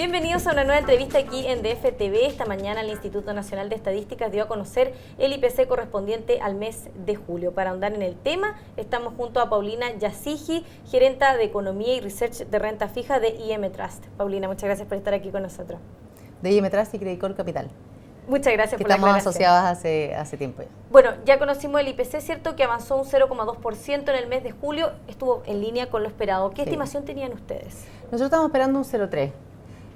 Bienvenidos a una nueva entrevista aquí en DFTV. Esta mañana el Instituto Nacional de Estadísticas dio a conocer el IPC correspondiente al mes de julio. Para ahondar en el tema, estamos junto a Paulina Yasigi, gerenta de Economía y Research de Renta Fija de IM Trust. Paulina, muchas gracias por estar aquí con nosotros. De IM Trust y Credit Corp Capital. Muchas gracias por la aclaración. Estamos asociadas hace tiempo ya. Bueno, ya conocimos el IPC, ¿cierto? Que avanzó un 0,2% en el mes de julio. Estuvo en línea con lo esperado. ¿Qué estimación tenían ustedes? Nosotros estamos esperando un 0,3%.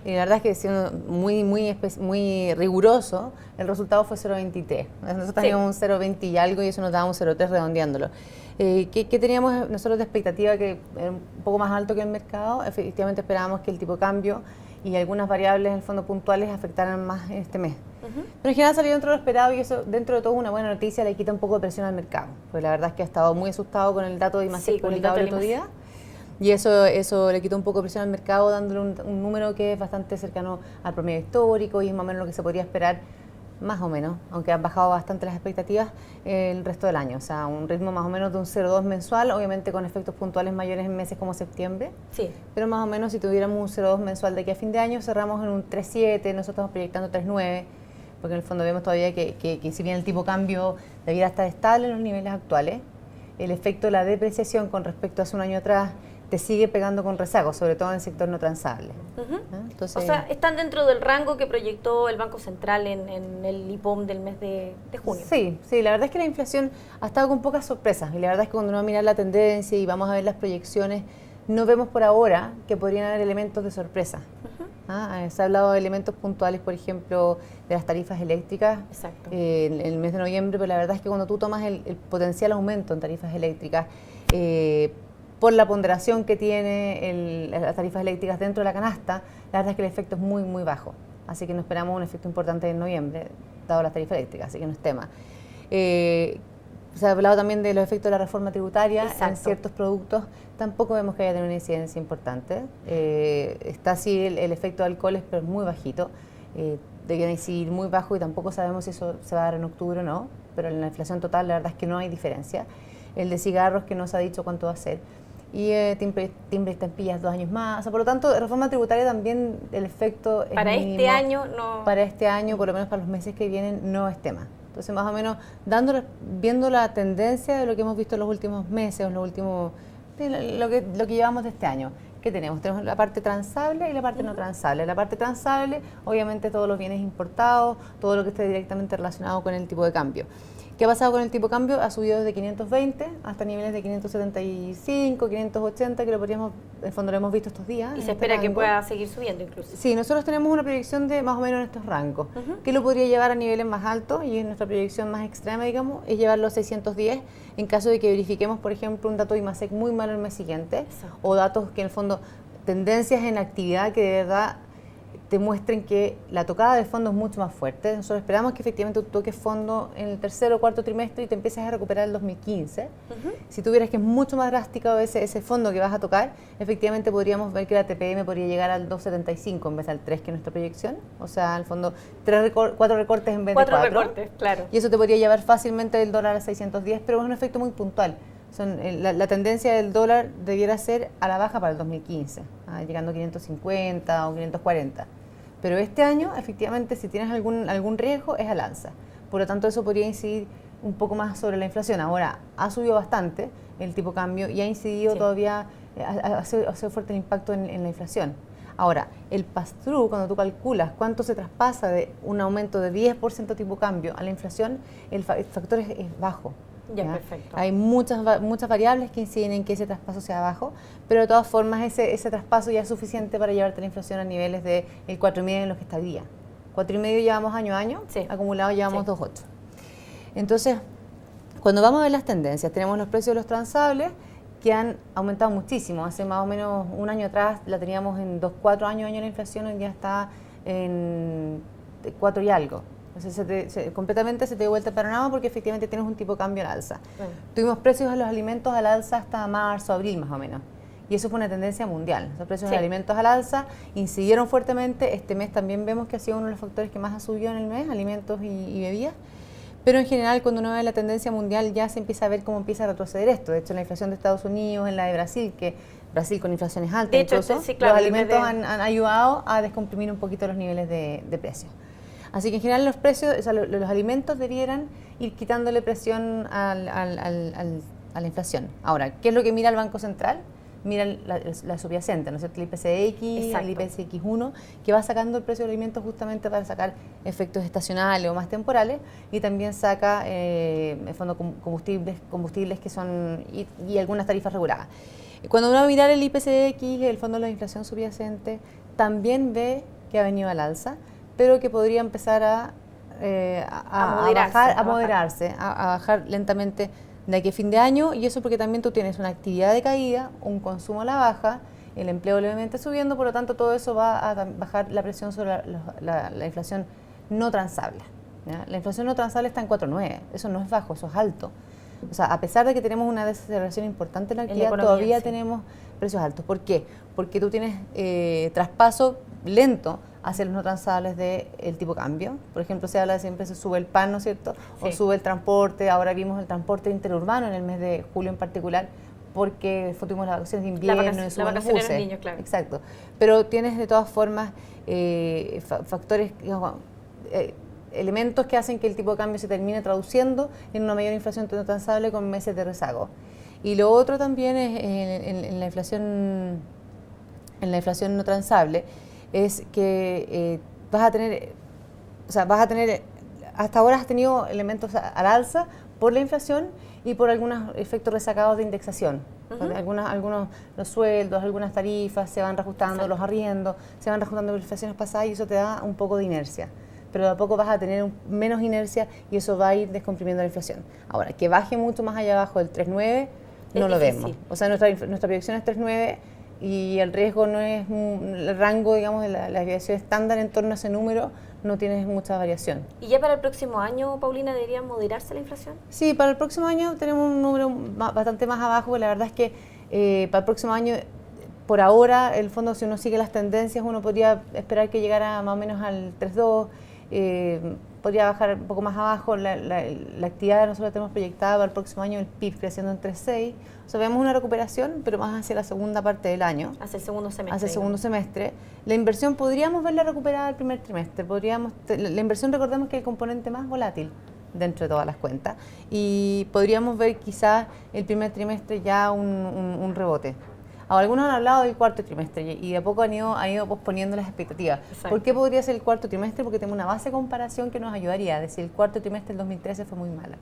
Y la verdad es que siendo muy riguroso, el resultado fue 0,23. Nosotros teníamos un 0,20 y algo y eso nos daba un 0,3 redondeándolo. ¿Qué teníamos nosotros de expectativa? Que era un poco más alto que el mercado. Efectivamente esperábamos que el tipo de cambio y algunas variables en el fondo puntuales afectaran más en este mes. Pero en general salió dentro de lo esperado y eso dentro de todo una buena noticia, le quita un poco de presión al mercado. Porque la verdad es que ha estado muy asustado con el dato de IMASEC publicado el otro día. Y eso le quitó un poco de presión al mercado, dándole un número que es bastante cercano al promedio histórico y es más o menos lo que se podría esperar, más o menos, aunque han bajado bastante las expectativas el resto del año. O sea, un ritmo más o menos de un 0,2 mensual, obviamente con efectos puntuales mayores en meses como septiembre. Sí. Pero más o menos si tuviéramos un 0,2 mensual de aquí a fin de año, cerramos en un 3,7, nosotros estamos proyectando 3,9, porque en el fondo vemos todavía que si bien el tipo de cambio debiera estar estable en los niveles actuales, el efecto de la depreciación con respecto a hace un año atrás te sigue pegando con rezago, sobre todo en el sector no transable. Entonces, o sea, están dentro del rango que proyectó el Banco Central en el IPOM del mes de junio. Sí, la verdad es que la inflación ha estado con pocas sorpresas y la verdad es que cuando uno va a mirar la tendencia y vamos a ver las proyecciones, no vemos por ahora que podrían haber elementos de sorpresa. Se ha hablado de elementos puntuales, por ejemplo, de las tarifas eléctricas en el mes de noviembre, pero la verdad es que cuando tú tomas el potencial aumento en tarifas eléctricas, por la ponderación que tiene las tarifas eléctricas dentro de la canasta, la verdad es que el efecto es muy bajo. Así que no esperamos un efecto importante en noviembre, dado las tarifas eléctricas, así que no es tema. Se ha hablado también de los efectos de la reforma tributaria en ciertos productos, tampoco vemos que haya tenido una incidencia importante. Está así el efecto de alcoholes, pero es muy bajito, debería decir muy bajo y tampoco sabemos si eso se va a dar en octubre o no, pero en la inflación total la verdad es que no hay diferencia. El de cigarros que no se ha dicho cuánto va a ser. Y timbre y estampillas 2 años más. O sea, por lo tanto, reforma tributaria también el efecto es para mínimo. Este año no. Para este año, por lo menos para los meses que vienen, no es tema. Entonces, más o menos, viendo la tendencia de lo que hemos visto en los últimos meses, lo que llevamos de este año. ¿Qué tenemos? Tenemos la parte transable y la parte no transable. La parte transable, obviamente, todos los bienes importados, todo lo que esté directamente relacionado con el tipo de cambio. ¿Qué ha pasado con el tipo de cambio? Ha subido desde 520 hasta niveles de 575, 580, que en el fondo lo hemos visto estos días. Y se espera que pueda seguir subiendo incluso. Sí, nosotros tenemos una proyección de más o menos en estos rangos, que lo podría llevar a niveles más altos y en nuestra proyección más extrema, digamos, es llevarlo a 610 en caso de que verifiquemos, por ejemplo, un dato de IMASEC muy malo el mes siguiente o datos que en el fondo, tendencias en actividad que de verdad te muestren que la tocada de fondo es mucho más fuerte. Nosotros esperamos que efectivamente tú toques fondo en el tercer o cuarto trimestre y te empieces a recuperar el 2015. Si tuvieras que es mucho más drástico ese fondo que vas a tocar, efectivamente podríamos ver que la TPM podría llegar al 2,75 en vez del 3 que es nuestra proyección. O sea, al fondo 4 recortes en vez de 4. 4 recortes, claro. Y eso te podría llevar fácilmente el dólar a 610, pero es un efecto muy puntual. La tendencia del dólar debiera ser a la baja para el 2015, llegando a 550 o 540. Pero este año, efectivamente, si tienes algún riesgo, es al alza. Por lo tanto, eso podría incidir un poco más sobre la inflación. Ahora, ha subido bastante el tipo de cambio y ha incidido todavía, ha sido fuerte el impacto en la inflación. Ahora, el pass-through, cuando tú calculas cuánto se traspasa de un aumento de 10% tipo de cambio a la inflación, el factor es bajo. Ya, perfecto. Hay muchas variables que inciden en que ese traspaso sea bajo, pero de todas formas ese traspaso ya es suficiente para llevarte la inflación a niveles del 4,5 en los que está día. 4,5 llevamos año a año, acumulado llevamos 2,8. Entonces, cuando vamos a ver las tendencias, tenemos los precios de los transables que han aumentado muchísimo. Hace más o menos un año atrás la teníamos en 2,4 años la inflación, hoy ya está en 4 y algo. Entonces completamente se te dio vuelta el panorama porque efectivamente tienes un tipo de cambio al alza. Tuvimos precios de los alimentos al alza hasta marzo, abril más o menos. Y eso fue una tendencia mundial. Los precios de alimentos al alza incidieron fuertemente. Este mes también vemos que ha sido uno de los factores que más ha subido en el mes, alimentos y bebidas. Pero en general, cuando uno ve la tendencia mundial, ya se empieza a ver cómo empieza a retroceder esto. De hecho, en la inflación de Estados Unidos, en la de Brasil, que Brasil con inflaciones altas, de hecho, incluso, sí, claro, los alimentos han ayudado a descomprimir un poquito los niveles de precios. Así que en general los precios, o sea, los alimentos debieran ir quitándole presión a la inflación. Ahora, ¿qué es lo que mira el Banco Central? Mira la subyacente, ¿no es cierto? El IPCX, el IPCX1, que va sacando el precio de alimentos justamente para sacar efectos estacionales o más temporales, y también saca, en el fondo, combustibles que son, y algunas tarifas reguladas. Cuando uno va a mirar el IPCX, el Fondo de la Inflación Subyacente, también ve que ha venido al alza, pero que podría empezar a moderarse, a bajar lentamente de aquí a fin de año, y eso porque también tú tienes una actividad de caída, un consumo a la baja, el empleo levemente subiendo, por lo tanto todo eso va a bajar la presión sobre la inflación no transable, ¿ya? La inflación no transable está en 4,9, eso no es bajo, eso es alto. O sea, a pesar de que tenemos una desaceleración importante en la actividad, todavía tenemos precios altos. ¿Por qué? Porque tú tienes traspaso lento hacia los no transables del tipo cambio. Por ejemplo, se habla de siempre se sube el pan, ¿no es cierto? Sí. O sube el transporte. Ahora vimos el transporte interurbano en el mes de julio en particular, porque tuvimos las vacaciones de invierno y suben los buses. Niños, claro. Exacto. Pero tienes de todas formas factores, digamos, elementos que hacen que el tipo de cambio se termine traduciendo en una mayor inflación no transable con meses de rezago. Y lo otro también es en la inflación no transable, es que vas a tener, hasta ahora has tenido elementos al alza por la inflación y por algunos efectos resacados de indexación. Algunos los sueldos, algunas tarifas se van reajustando, exacto, los arriendos, se van reajustando con inflaciones pasadas, y eso te da un poco de inercia. Pero de a poco vas a tener menos inercia y eso va a ir descomprimiendo la inflación. Ahora, que baje mucho más allá abajo del 3,9 no lo vemos. O sea, nuestra proyección es 3,9 y el riesgo no es, el rango, digamos, de la variación estándar en torno a ese número no tiene mucha variación. ¿Y ya para el próximo año, Paulina, debería moderarse la inflación? Sí, para el próximo año tenemos un número bastante más abajo. La verdad es que para el próximo año, por ahora, el fondo, si uno sigue las tendencias, uno podría esperar que llegara más o menos al 3,2. Podría bajar un poco más abajo. La actividad que nosotros tenemos proyectada para el próximo año, el PIB creciendo en 3,6. O sea, vemos una recuperación, pero más hacia la segunda parte del año. Hacia el segundo semestre. Hacia el segundo semestre. La inversión podríamos verla recuperada el primer trimestre. La inversión, recordemos que es el componente más volátil dentro de todas las cuentas. Y podríamos ver quizás el primer trimestre ya un rebote. Ahora, algunos han hablado del cuarto trimestre y de a poco han ido posponiendo las expectativas. Exacto. ¿Por qué podría ser el cuarto trimestre? Porque tenemos una base de comparación que nos ayudaría. Es decir, el cuarto trimestre del 2013 fue muy mala.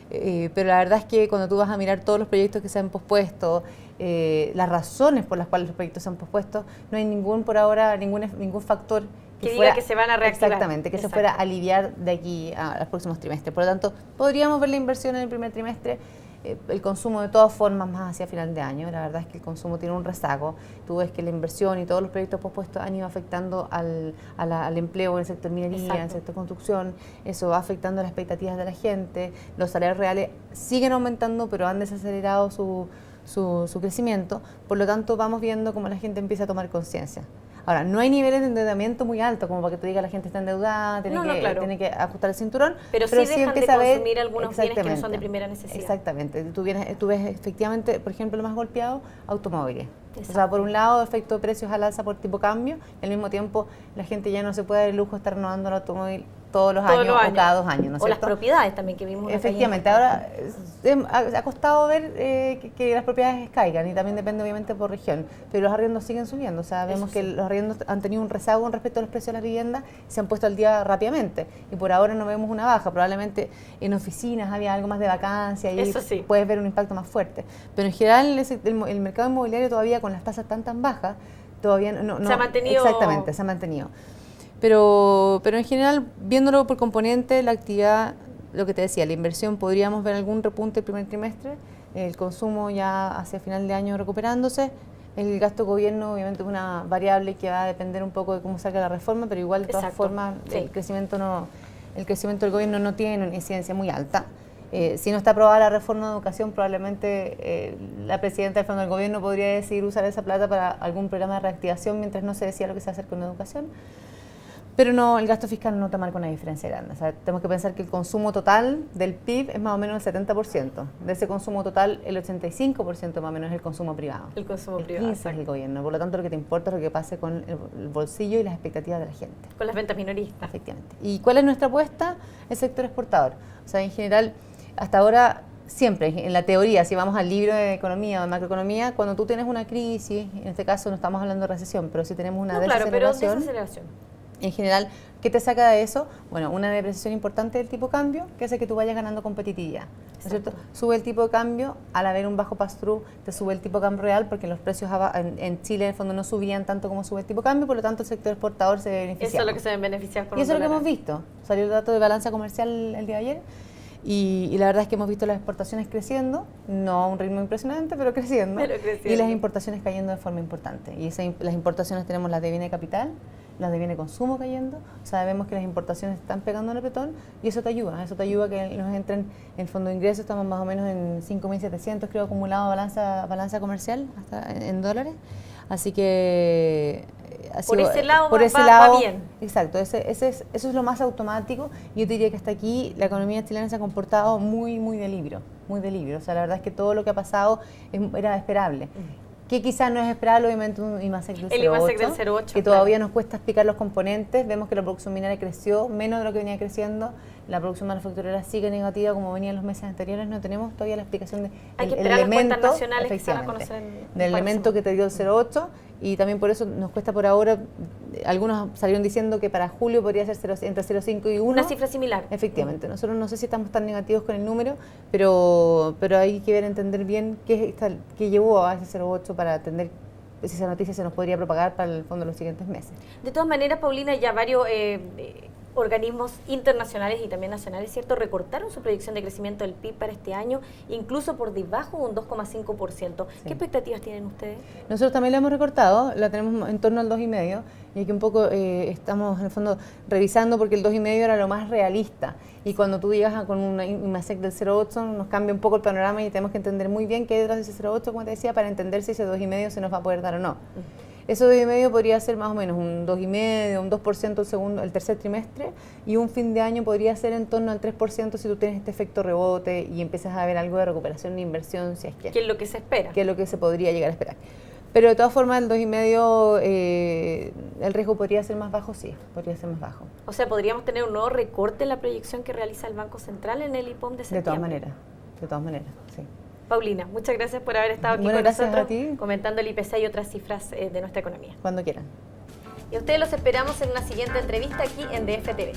Pero la verdad es que cuando tú vas a mirar todos los proyectos que se han pospuesto, las razones por las cuales los proyectos se han pospuesto, no hay por ahora ningún factor que diga que se van a reactivar. Exactamente, que se fuera a aliviar de aquí a los próximos trimestres. Por lo tanto, podríamos ver la inversión en el primer trimestre. El consumo de todas formas más hacia final de año. La verdad es que el consumo tiene un rezago. Tú ves que la inversión y todos los proyectos pospuestos han ido afectando al empleo en el sector minería, exacto, en el sector construcción. Eso va afectando las expectativas de la gente. Los salarios reales siguen aumentando, pero han desacelerado su crecimiento. Por lo tanto, vamos viendo cómo la gente empieza a tomar conciencia. Ahora, no hay niveles de endeudamiento muy altos como para que tú digas la gente está endeudada, tiene que ajustar el cinturón. Pero sí dejan de consumir algunos bienes que no son de primera necesidad. Exactamente. Tú ves efectivamente, por ejemplo, lo más golpeado, automóviles. Exacto. O sea, por un lado, efecto de precios al alza por tipo cambio, y al mismo tiempo la gente ya no se puede dar el lujo de estar renovando el automóvil todos los años o cada 2 años, ¿no es cierto? O las propiedades también que vimos. Efectivamente, ahora ha costado ver que las propiedades caigan, y también depende obviamente por región, pero los arriendos siguen subiendo. O sea, vemos que los arriendos han tenido un rezago con respecto a los precios de las viviendas, se han puesto al día rápidamente, y por ahora no vemos una baja. Probablemente en oficinas había algo más de vacancia y sí, puedes ver un impacto más fuerte, pero en general el mercado inmobiliario todavía, con las tasas tan bajas, todavía no se ha mantenido. Exactamente, se ha mantenido. Pero en general, viéndolo por componente, la actividad, lo que te decía, la inversión, podríamos ver algún repunte el primer trimestre, el consumo ya hacia final de año recuperándose, el gasto de gobierno obviamente es una variable que va a depender un poco de cómo salga la reforma, pero igual de todas formas sí, el crecimiento del gobierno no tiene una incidencia muy alta. Si no está aprobada la reforma de educación, probablemente la presidenta del Fondo del Gobierno podría decidir usar esa plata para algún programa de reactivación mientras no se decida lo que se va a hacer con educación. Pero no, el gasto fiscal no te marca una diferencia grande. O sea, tenemos que pensar que el consumo total del PIB es más o menos el 70%. De ese consumo total, el 85% más o menos es el consumo privado. El consumo privado. 15% es el gobierno. Por lo tanto, lo que te importa es lo que pase con el bolsillo y las expectativas de la gente. Con las ventas minoristas. Efectivamente. ¿Y cuál es nuestra apuesta? El sector exportador. O sea, en general, hasta ahora, siempre, en la teoría, si vamos al libro de economía o de macroeconomía, cuando tú tienes una crisis, en este caso no estamos hablando de recesión, pero si tenemos una desaceleración, en general, ¿qué te saca de eso? Bueno, una depreciación importante del tipo de cambio que hace que tú vayas ganando competitividad, ¿no es cierto? Sube el tipo de cambio, al haber un bajo pass-through, te sube el tipo de cambio real porque los precios en Chile en el fondo no subían tanto como sube el tipo de cambio, por lo tanto el sector exportador se beneficia. Eso es lo que se ven beneficiar con y eso es lo que hemos visto. Salió el dato de balanza comercial el día de ayer. Y la verdad es que hemos visto las exportaciones creciendo, no a un ritmo impresionante, pero creciendo. Y las importaciones cayendo de forma importante. Y las importaciones tenemos las de bienes de capital, las de bienes de consumo cayendo. O sea, vemos que las importaciones están pegando en el apretón y eso te ayuda a que nos entren en el fondo de ingresos. Estamos más o menos en 5.700, creo, acumulado balanza comercial hasta en dólares. Así que... Por ese lado va bien. Exacto, eso es lo más automático. Yo diría que hasta aquí la economía chilena se ha comportado muy de libro, muy de libro. O sea, la verdad es que todo lo que ha pasado era esperable. Que quizás no es esperable, obviamente, un IMASEC del 0,8, que todavía nos cuesta explicar los componentes. Vemos que la producción minera creció menos de lo que venía creciendo. La producción manufacturera sigue negativa como venía en los meses anteriores. No tenemos todavía la explicación del elemento, del elemento que te dio el 0,8. Y también por eso nos cuesta por ahora, algunos salieron diciendo que para julio podría ser entre 0,5 y 1. Una cifra similar. Efectivamente, nosotros no sé si estamos tan negativos con el número, pero hay que entender bien qué llevó a ese 0,8 para entender si esa noticia se nos podría propagar para el fondo de los siguientes meses. De todas maneras, Paulina, ya varios organismos internacionales y también nacionales, ¿cierto?, recortaron su proyección de crecimiento del PIB para este año, incluso por debajo de un 2,5%. Sí. ¿Qué expectativas tienen ustedes? Nosotros también la hemos recortado, la tenemos en torno al 2,5%, y aquí un poco estamos en el fondo revisando porque el 2,5% era lo más realista. Y cuando tú llegas con una IMASEC del 0,8 nos cambia un poco el panorama y tenemos que entender muy bien qué hay detrás de ese 0,8, como te decía, para entender si ese 2,5% se nos va a poder dar o no. Ese 2,5% podría ser más o menos un 2,5%, un 2% el tercer trimestre, y un fin de año podría ser en torno al 3% si tú tienes este efecto rebote y empiezas a ver algo de recuperación de inversión, si es que... ¿Qué es lo que se espera? ¿Qué es lo que se podría llegar a esperar? Pero de todas formas, el 2,5%, el riesgo podría ser más bajo, sí, podría ser más bajo. O sea, ¿podríamos tener un nuevo recorte en la proyección que realiza el Banco Central en el IPOM de septiembre? De todas maneras, sí. Paulina, muchas gracias por haber estado aquí con nosotros comentando el IPC y otras cifras de nuestra economía. Cuando quieran. Y a ustedes los esperamos en una siguiente entrevista aquí en DF TV.